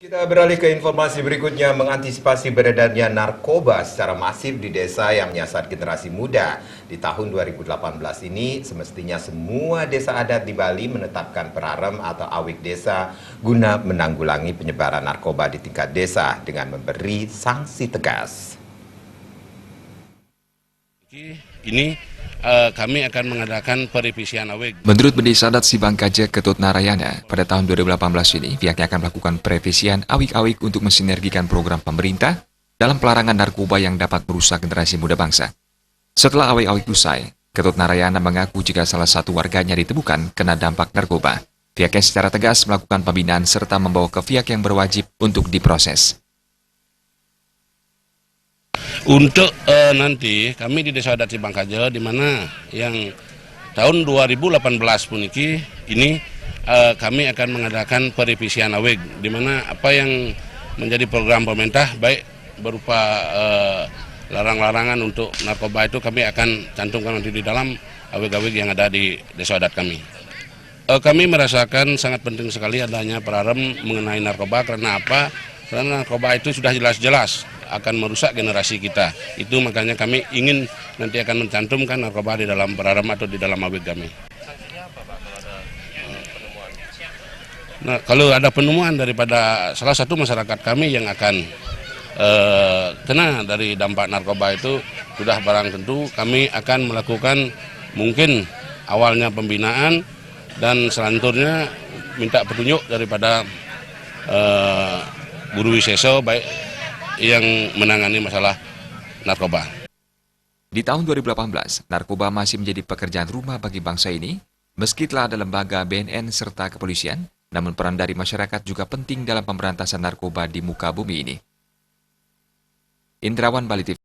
Kita beralih ke informasi berikutnya, mengantisipasi beredarnya narkoba secara masif di desa yang menyasar generasi muda. Di tahun 2018 ini, semestinya semua desa adat di Bali menetapkan perarem atau awik desa guna menanggulangi penyebaran narkoba di tingkat desa dengan memberi sanksi tegas. Ini kami akan mengadakan perevisian awik. Menurut Bedesa Adat Sibangkaja Ketut Narayana, pada tahun 2018 ini pihaknya akan melakukan perevisian awik-awik untuk mensinergikan program pemerintah dalam pelarangan narkoba yang dapat merusak generasi muda bangsa. Setelah awik-awik usai, Ketut Narayana mengaku jika salah satu warganya ditemukan kena dampak narkoba, pihaknya secara tegas melakukan pembinaan serta membawa ke pihak yang berwajib untuk diproses. Untuk nanti kami di Desa Adat Sibangkaja, di mana yang tahun 2018 pun ini kami akan mengadakan perevisian awik, di mana apa yang menjadi program pemerintah baik berupa larang-larangan untuk narkoba itu kami akan cantumkan nanti di dalam awik-awik yang ada di Desa Adat kami. Kami merasakan sangat penting sekali adanya perarem mengenai narkoba. Karena apa? Karena narkoba itu sudah jelas-jelas akan merusak generasi kita. Itu makanya kami ingin nanti akan mencantumkan narkoba di dalam perarem atau di dalam awik kami. Nah, kalau ada penemuan daripada salah satu masyarakat kami yang akan kena dari dampak narkoba itu, sudah barang tentu kami akan melakukan mungkin awalnya pembinaan dan selanjutnya minta petunjuk daripada guru wiseso baik yang menangani masalah narkoba. Di tahun 2018, narkoba masih menjadi pekerjaan rumah bagi bangsa ini, meski telah ada lembaga BNN serta kepolisian, namun peran dari masyarakat juga penting dalam pemberantasan narkoba di muka bumi ini. Indrawan Bali TV.